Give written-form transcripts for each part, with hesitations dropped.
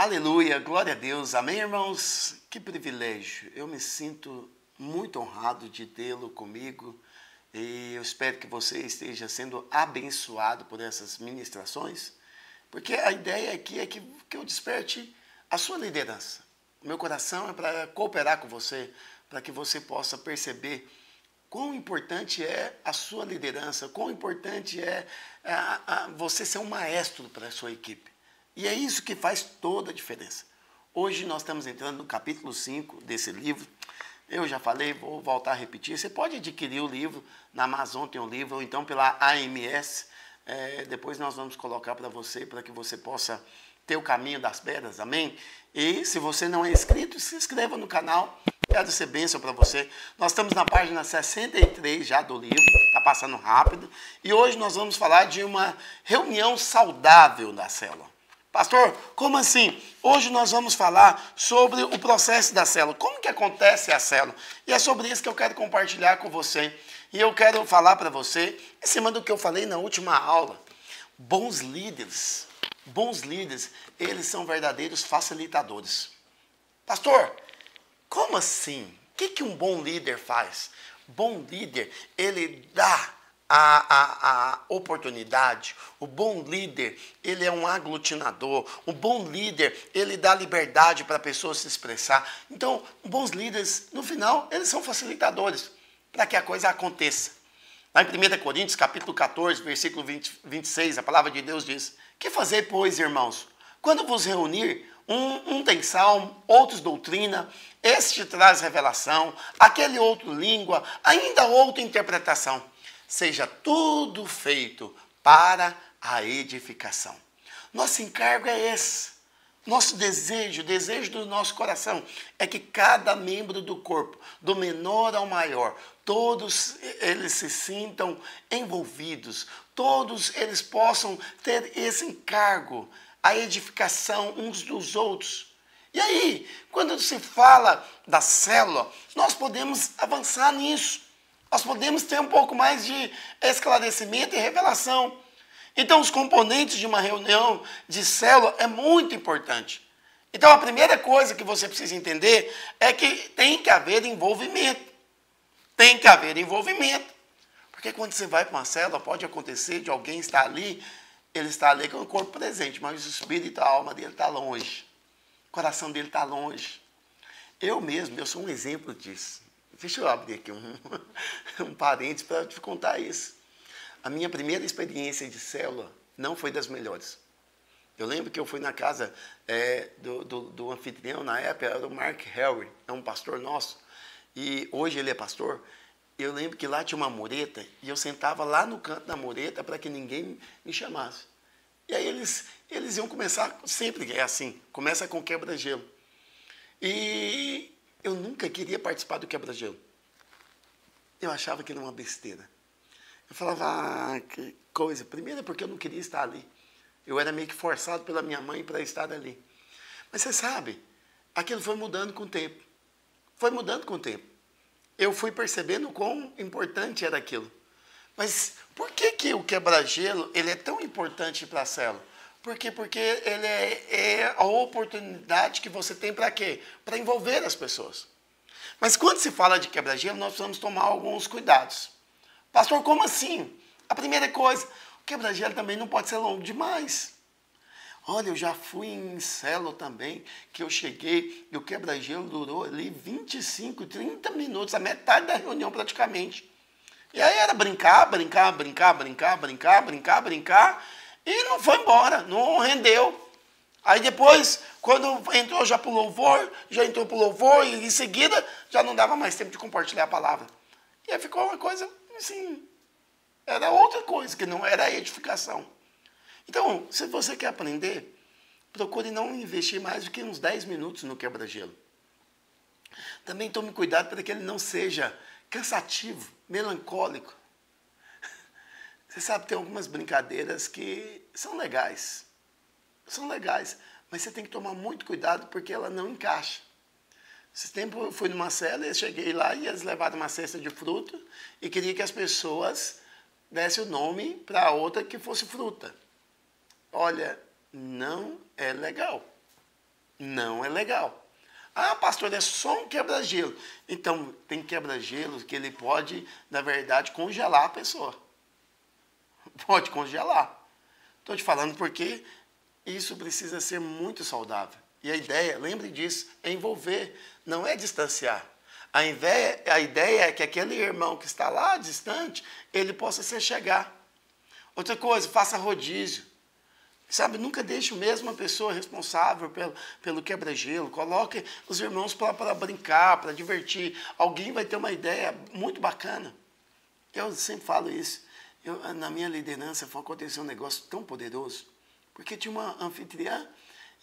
Aleluia, glória a Deus, amém, irmãos? Que privilégio, eu me sinto muito honrado de tê-lo comigo e eu espero que você esteja sendo abençoado por essas ministrações, porque a ideia aqui é que eu desperte a sua liderança. O meu coração é para cooperar com você, para que você possa perceber quão importante é a sua liderança, quão importante é você ser um maestro para a sua equipe. E é isso que faz toda a diferença. Hoje nós estamos entrando no capítulo 5 desse livro. Eu já falei, vou voltar a repetir. Você pode adquirir o livro, na Amazon tem um livro, ou então pela AMS. Depois nós vamos colocar para você, para que você possa ter o caminho das pedras, amém? E se você não é inscrito, se inscreva no canal. Quero ser bênção para você. Nós estamos na página 63 já do livro, está passando rápido. E hoje nós vamos falar de uma reunião saudável da célula. Pastor, como assim? Hoje nós vamos falar sobre o processo da célula. Como que acontece a célula? E é sobre isso que eu quero compartilhar com você. E eu quero falar para você, em cima do que eu falei na última aula. Bons líderes, eles são verdadeiros facilitadores. Pastor, como assim? O que um bom líder faz? Bom líder, ele dá a oportunidade. O bom líder, ele é um aglutinador. O bom líder, ele dá liberdade para a pessoa se expressar. Então, bons líderes, no final, eles são facilitadores para que a coisa aconteça. Lá em 1 Coríntios, capítulo 14, versículo 26, a palavra de Deus diz: que fazer, pois, irmãos? Quando vos reunir, um tem salmo, outros doutrina, este traz revelação, aquele outro língua, ainda outro interpretação. Seja tudo feito para a edificação. Nosso encargo é esse. Nosso desejo, o desejo do nosso coração é que cada membro do corpo, do menor ao maior, todos eles se sintam envolvidos, todos eles possam ter esse encargo, a edificação uns dos outros. E aí, quando se fala da célula, nós podemos avançar nisso. Nós podemos ter um pouco mais de esclarecimento e revelação. Então, os componentes de uma reunião de célula é muito importante. Então, a primeira coisa que você precisa entender é que tem que haver envolvimento. Tem que haver envolvimento. Porque quando você vai para uma célula, pode acontecer de alguém estar ali, ele está ali com o corpo presente, mas o espírito, a alma dele está longe. O coração dele está longe. Eu sou um exemplo disso. Deixa eu abrir aqui um parênteses para te contar isso. A minha primeira experiência de célula não foi das melhores. Eu lembro que eu fui na casa do anfitrião, na época era o Mark Harry, é um pastor nosso, e hoje ele é pastor. Eu lembro que lá tinha uma mureta, e eu sentava lá no canto da mureta para que ninguém me chamasse. E aí eles iam começar, sempre é assim, começa com quebra-gelo. E eu nunca queria participar do quebra-gelo. Eu achava que era uma besteira. Eu falava, que coisa. Primeiro é porque eu não queria estar ali. Eu era meio que forçado pela minha mãe para estar ali. Mas você sabe, aquilo foi mudando com o tempo. Foi mudando com o tempo. Eu fui percebendo o quão importante era aquilo. Mas por que o quebra-gelo ele é tão importante para a célula? Por quê? Porque ele é a oportunidade que você tem para quê? Para envolver as pessoas. Mas quando se fala de quebra-gelo, nós precisamos tomar alguns cuidados. Pastor, como assim? A primeira coisa, o quebra-gelo também não pode ser longo demais. Olha, eu já fui em célula também, que eu cheguei e o quebra-gelo durou ali 25, 30 minutos, a metade da reunião praticamente. E aí era brincar, e não foi embora, não rendeu. Aí depois, quando entrou já para o louvor, e em seguida já não dava mais tempo de compartilhar a palavra. E aí ficou uma coisa assim, era outra coisa, que não era a edificação. Então, se você quer aprender, procure não investir mais do que uns 10 minutos no quebra-gelo. Também tome cuidado para que ele não seja cansativo, melancólico. Você sabe, tem algumas brincadeiras que são legais. São legais, mas você tem que tomar muito cuidado porque ela não encaixa. Esse tempo eu fui numa cela, eu cheguei lá e eles levaram uma cesta de fruta e queria que as pessoas dessem o nome para outra que fosse fruta. Olha, não é legal. Não é legal. Ah, pastor, é só um quebra-gelo. Então, tem quebra-gelo que ele pode, na verdade, congelar a pessoa. Pode congelar. Estou te falando porque isso precisa ser muito saudável. E a ideia, lembre disso, é envolver, não é distanciar. A ideia é que aquele irmão que está lá distante, ele possa se chegar. Outra coisa, faça rodízio. Sabe, nunca deixe mesmo a pessoa responsável pelo quebra-gelo. Coloque os irmãos para brincar, para divertir. Alguém vai ter uma ideia muito bacana. Eu sempre falo isso. Na minha liderança aconteceu um negócio tão poderoso. Porque tinha uma anfitriã,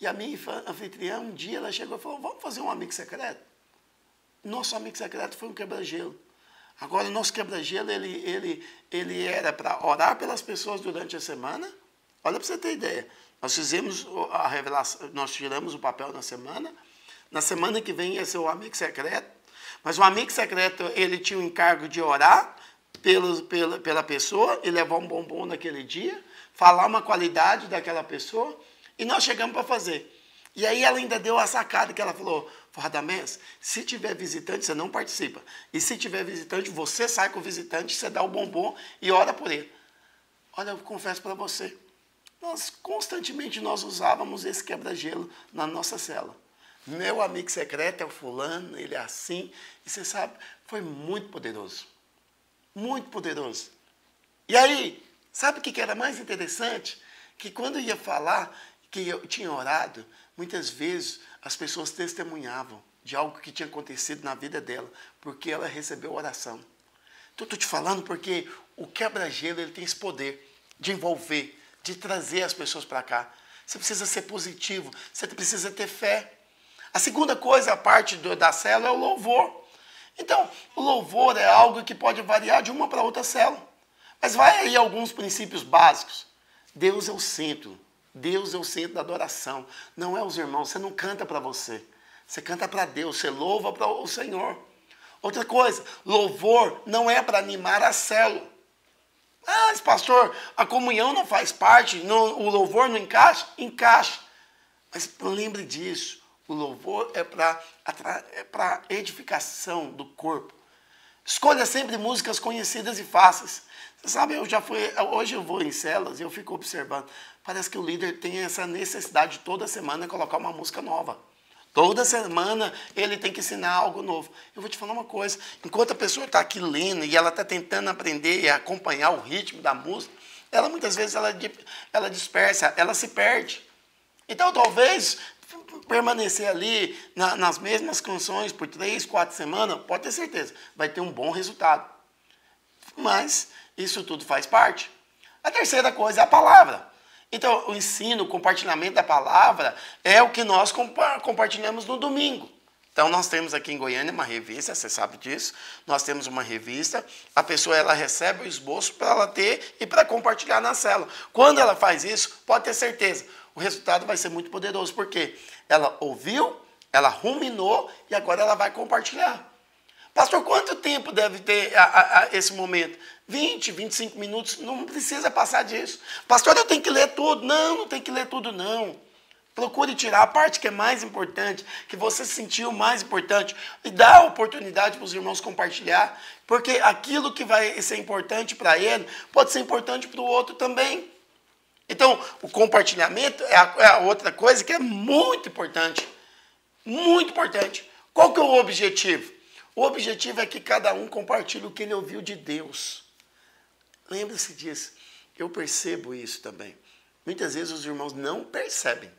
e a minha anfitriã, um dia, ela chegou e falou, vamos fazer um amigo secreto? Nosso amigo secreto foi um quebra-gelo. Agora, o nosso quebra-gelo, ele era para orar pelas pessoas durante a semana. Olha para você ter ideia. Nós fizemos a revelação, nós tiramos o papel na semana. Na semana que vem ia ser o amigo secreto. Mas o amigo secreto, ele tinha o encargo de orar pela pessoa e levar um bombom naquele dia, falar uma qualidade daquela pessoa, e nós chegamos para fazer. E aí ela ainda deu a sacada que ela falou, Radamés, se tiver visitante, você não participa. E se tiver visitante, você sai com o visitante, você dá o bombom e ora por ele. Olha, eu confesso para você, constantemente nós usávamos esse quebra-gelo na nossa cela. Meu amigo secreto é o fulano, ele é assim. E você sabe, foi muito poderoso. Muito poderoso. E aí, sabe o que era mais interessante? Que quando eu ia falar que eu tinha orado, muitas vezes as pessoas testemunhavam de algo que tinha acontecido na vida dela, porque ela recebeu oração. Então, estou te falando porque o quebra-gelo ele tem esse poder de envolver, de trazer as pessoas para cá. Você precisa ser positivo, você precisa ter fé. A segunda coisa, a parte da célula, é o louvor. Então, o louvor é algo que pode variar de uma para outra célula. Mas vai aí alguns princípios básicos. Deus é o centro. Deus é o centro da adoração. Não é os irmãos. Você não canta para você. Você canta para Deus. Você louva para o Senhor. Outra coisa, louvor não é para animar a célula. Ah, mas pastor, a comunhão não faz parte, o louvor não encaixa? Encaixa. Mas lembre disso, o louvor é para edificação do corpo. Escolha sempre músicas conhecidas e fáceis. Você sabe, hoje eu vou em células e eu fico observando. Parece que o líder tem essa necessidade de toda semana colocar uma música nova. Toda semana ele tem que ensinar algo novo. Eu vou te falar uma coisa, enquanto a pessoa está aqui lendo e ela está tentando aprender e acompanhar o ritmo da música, ela muitas vezes ela dispersa, ela se perde. Então talvez permanecer ali nas mesmas canções por 3, 4 semanas, pode ter certeza, vai ter um bom resultado. Mas isso tudo faz parte. A terceira coisa é a palavra. Então, o ensino, o compartilhamento da palavra é o que nós compartilhamos no domingo. Então, nós temos aqui em Goiânia uma revista, você sabe disso. Nós temos uma revista, a pessoa ela recebe o esboço para ela ter e para compartilhar na célula. Quando ela faz isso, pode ter certeza, o resultado vai ser muito poderoso, porque ela ouviu, ela ruminou e agora ela vai compartilhar. Pastor, quanto tempo deve ter esse momento? 20, 25 minutos, não precisa passar disso. Pastor, eu tenho que ler tudo. Não, não tem que ler tudo, não. Procure tirar a parte que é mais importante, que você sentiu mais importante, e dá a oportunidade para os irmãos compartilhar, porque aquilo que vai ser importante para ele, pode ser importante para o outro também. Então, o compartilhamento é a outra coisa que é muito importante. Muito importante. Qual que é o objetivo? O objetivo é que cada um compartilhe o que ele ouviu de Deus. Lembre-se disso. Eu percebo isso também. Muitas vezes os irmãos não percebem.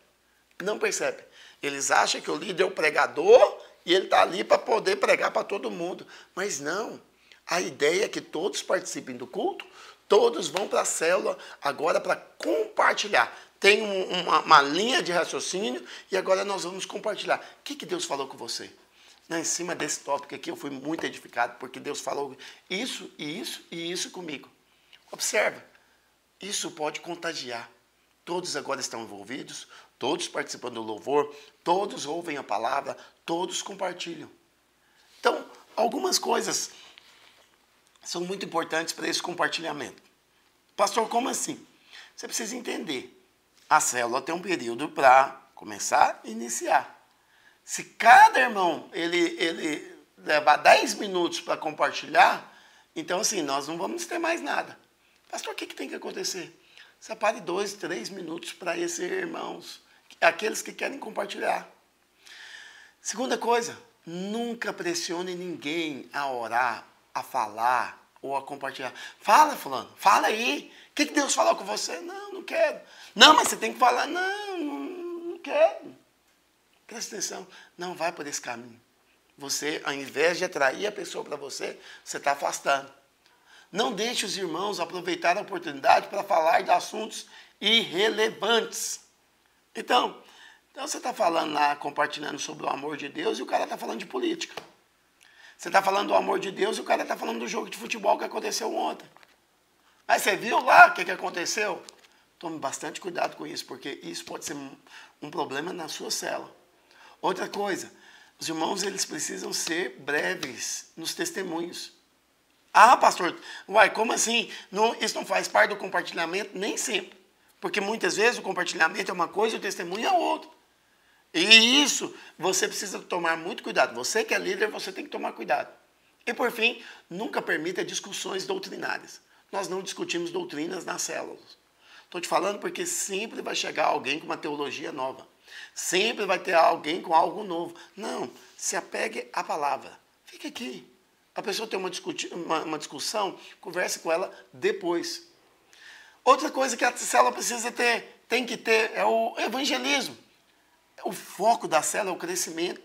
Não percebem. Eles acham que o líder é o pregador e ele está ali para poder pregar para todo mundo. Mas não. A ideia é que todos participem do culto, todos vão para a célula agora para compartilhar. Tem uma linha de raciocínio e agora nós vamos compartilhar. O que Deus falou com você? Em cima desse tópico aqui eu fui muito edificado, porque Deus falou isso e isso e isso comigo. Observa, isso pode contagiar. Todos agora estão envolvidos, todos participam do louvor, todos ouvem a palavra, todos compartilham. Então, algumas coisas são muito importantes para esse compartilhamento. Pastor, como assim? Você precisa entender. A célula tem um período para Começar e iniciar. Se cada irmão ele levar 10 minutos para compartilhar, então assim, nós não vamos ter mais nada. Pastor, o que tem que acontecer? Separe 2, 3 minutos para esses irmãos, aqueles que querem compartilhar. Segunda coisa, nunca pressione ninguém a orar, a falar ou a compartilhar. Fala, fulano, fala aí. O que Deus falou com você? Não, não quero. Não, mas você tem que falar. Não, não quero. Presta atenção, não vai por esse caminho. Você, ao invés de atrair a pessoa para você, você está afastando. Não deixe os irmãos aproveitar a oportunidade para falar de assuntos irrelevantes. Então você está falando lá, compartilhando sobre o amor de Deus e o cara está falando de política. Você está falando do amor de Deus e o cara está falando do jogo de futebol que aconteceu ontem. Aí você viu lá o que aconteceu? Tome bastante cuidado com isso, porque isso pode ser um problema na sua célula. Outra coisa, os irmãos eles precisam ser breves nos testemunhos. Ah, pastor, como assim? Isso não faz parte do compartilhamento? Nem sempre. Porque muitas vezes o compartilhamento é uma coisa e o testemunho é outra. E isso você precisa tomar muito cuidado. Você que é líder, você tem que tomar cuidado. E por fim, nunca permita discussões doutrinárias. Nós não discutimos doutrinas nas células. Estou te falando porque sempre vai chegar alguém com uma teologia nova. Sempre vai ter alguém com algo novo. Não, se apegue à palavra. Fique aqui. A pessoa tem uma discussão, converse com ela depois. Outra coisa que a célula precisa ter, tem que ter, é o evangelismo. O foco da célula é o crescimento.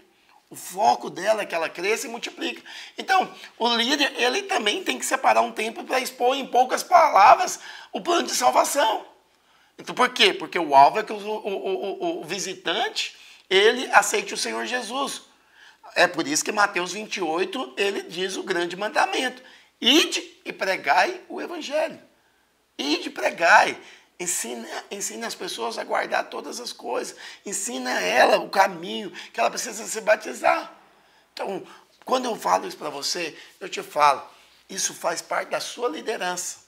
O foco dela é que ela cresça e multiplique. Então, o líder, ele também tem que separar um tempo para expor em poucas palavras o plano de salvação. Então, por quê? Porque o alvo é que o visitante, ele aceite o Senhor Jesus. É por isso que Mateus 28, ele diz o grande mandamento. Ide e pregai o evangelho. Ide e pregai. Ensina as pessoas a guardar todas as coisas. Ensina ela o caminho que ela precisa se batizar. Então, quando eu falo isso para você, eu te falo, isso faz parte da sua liderança.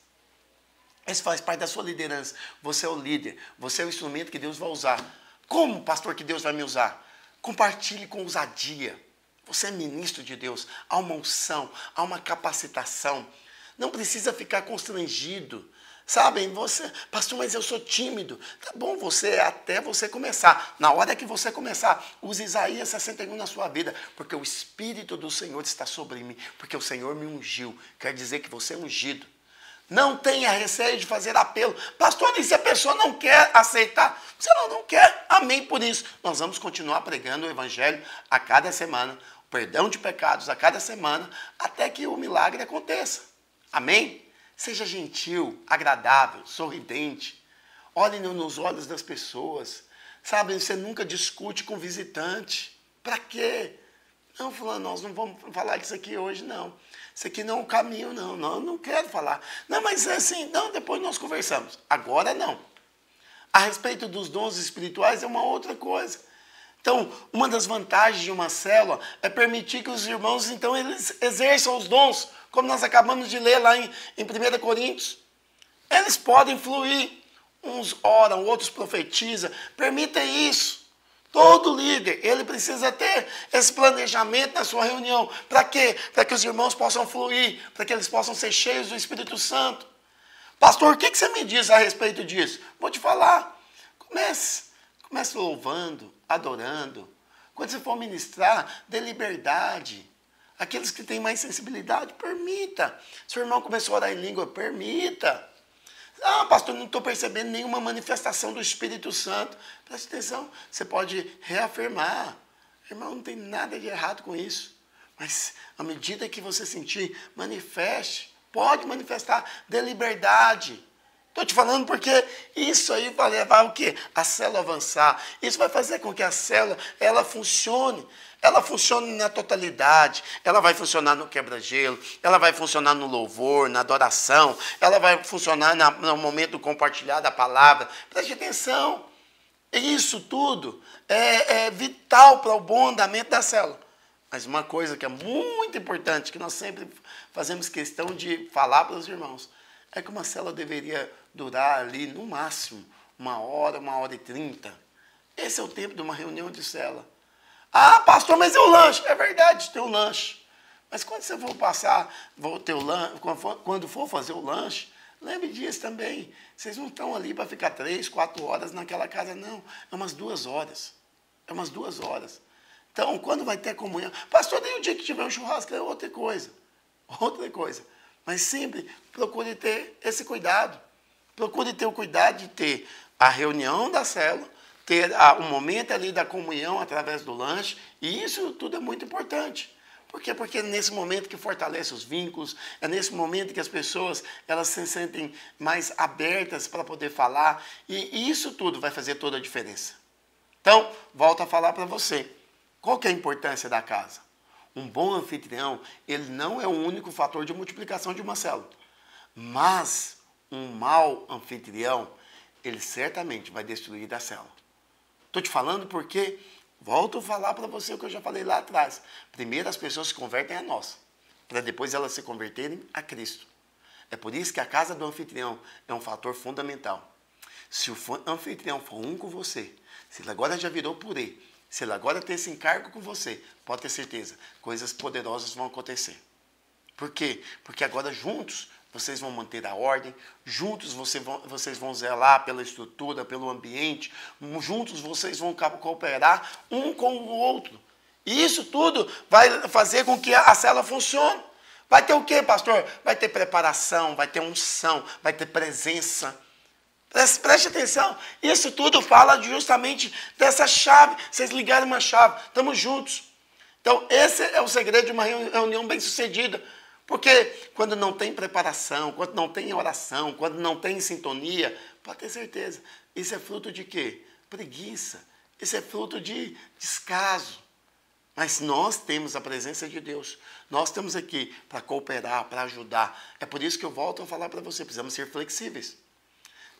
Isso faz parte da sua liderança. Você é o líder. Você é o instrumento que Deus vai usar. Como, pastor, que Deus vai me usar? Compartilhe com ousadia. Você é ministro de Deus. Há uma unção, há uma capacitação. Não precisa ficar constrangido. Sabem, você, pastor, mas eu sou tímido. Tá bom, até você começar. Na hora que você começar, use Isaías 61 na sua vida, porque o Espírito do Senhor está sobre mim, porque o Senhor me ungiu. Quer dizer que você é ungido. Não tenha receio de fazer apelo. Pastor, e se a pessoa não quer aceitar? Se ela não quer, amém por isso. Nós vamos continuar pregando o Evangelho a cada semana, o perdão de pecados a cada semana, até que o milagre aconteça. Amém? Seja gentil, agradável, sorridente. Olhe nos olhos das pessoas. Sabe, você nunca discute com visitante. Para quê? Não, fulano, nós não vamos falar disso aqui hoje, não. Isso aqui não é um caminho, não. Não, eu não quero falar. Não, mas é assim, não, depois nós conversamos. Agora não. A respeito dos dons espirituais é uma outra coisa. Então, uma das vantagens de uma célula é permitir que os irmãos, então, eles exerçam os dons, como nós acabamos de ler lá em 1 Coríntios. Eles podem fluir. Uns oram, outros profetizam. Permita isso. Todo líder, ele precisa ter esse planejamento na sua reunião. Para quê? Para que os irmãos possam fluir, para que eles possam ser cheios do Espírito Santo. Pastor, o que você me diz a respeito disso? Vou te falar. Comece louvando, adorando. Quando você for ministrar, dê liberdade. Aqueles que têm mais sensibilidade, permita. Se o irmão começou a orar em língua, permita. Ah, pastor, não estou percebendo nenhuma manifestação do Espírito Santo. Preste atenção, você pode reafirmar. Irmão, não tem nada de errado com isso. Mas, à medida que você sentir, manifeste. Pode manifestar, dê liberdade. Estou te falando porque isso aí vai levar o quê? A célula avançar. Isso vai fazer com que a célula, ela funcione. Ela funciona na totalidade, ela vai funcionar no quebra-gelo, ela vai funcionar no louvor, na adoração, ela vai funcionar no momento do compartilhar da palavra. Preste atenção, isso tudo é vital para o bom andamento da célula. Mas uma coisa que é muito importante, que nós sempre fazemos questão de falar para os irmãos, é que uma célula deveria durar ali no máximo 1 hora, 1 hora e 30. Esse é o tempo de uma reunião de célula. Ah, pastor, mas é o lanche. É verdade, tem o lanche. Mas quando você for passar, quando for fazer o lanche, lembre disso também. Vocês não estão ali para ficar 3, 4 horas naquela casa, não. É umas 2 horas. É umas 2 horas. Então, quando vai ter comunhão... Pastor, nem o dia que tiver um churrasco é outra coisa. Outra coisa. Mas sempre procure ter esse cuidado. Procure ter o cuidado de ter a reunião da célula, ter o momento ali da comunhão através do lanche. E isso tudo é muito importante. Por quê? Porque é nesse momento que fortalece os vínculos, é nesse momento que as pessoas elas se sentem mais abertas para poder falar. E isso tudo vai fazer toda a diferença. Então, volto a falar para você. Qual que é a importância da casa? Um bom anfitrião, ele não é o único fator de multiplicação de uma célula. Mas um mau anfitrião, ele certamente vai destruir a célula. Estou te falando porque, volto a falar para você o que eu já falei lá atrás. Primeiro as pessoas se convertem a nós, para depois elas se converterem a Cristo. É por isso que a casa do anfitrião é um fator fundamental. Se o anfitrião for um com você, se ele agora já virou purê, se ele agora tem esse encargo com você, pode ter certeza, coisas poderosas vão acontecer. Por quê? Porque agora juntos vocês vão manter a ordem, juntos vocês vão zelar pela estrutura, pelo ambiente, juntos vocês vão cooperar um com o outro. E isso tudo vai fazer com que a célula funcione. Vai ter o quê, pastor? Vai ter preparação, vai ter unção, vai ter presença. Preste atenção, isso tudo fala justamente dessa chave. Vocês ligaram uma chave, estamos juntos. Então, esse é o segredo de uma reunião bem-sucedida. Porque quando não tem preparação, quando não tem oração, quando não tem sintonia, pode ter certeza, isso é fruto de quê? Preguiça. Isso é fruto de descaso. Mas nós temos a presença de Deus. Nós estamos aqui para cooperar, para ajudar. É por isso que eu volto a falar para você, precisamos ser flexíveis.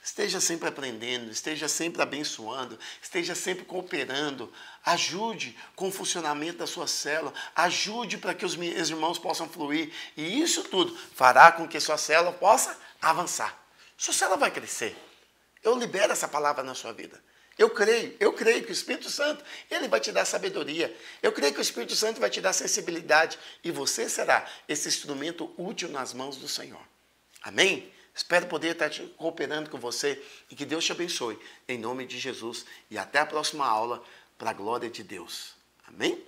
Esteja sempre aprendendo, esteja sempre abençoando, esteja sempre cooperando. Ajude com o funcionamento da sua célula, ajude para que os meus irmãos possam fluir. E isso tudo fará com que sua célula possa avançar. Sua célula vai crescer. Eu libero essa palavra na sua vida. Eu creio que o Espírito Santo, ele vai te dar sabedoria. Eu creio que o Espírito Santo vai te dar sensibilidade. E você será esse instrumento útil nas mãos do Senhor. Amém? Espero poder estar cooperando com você e que Deus te abençoe. Em nome de Jesus. E até a próxima aula, para a glória de Deus. Amém?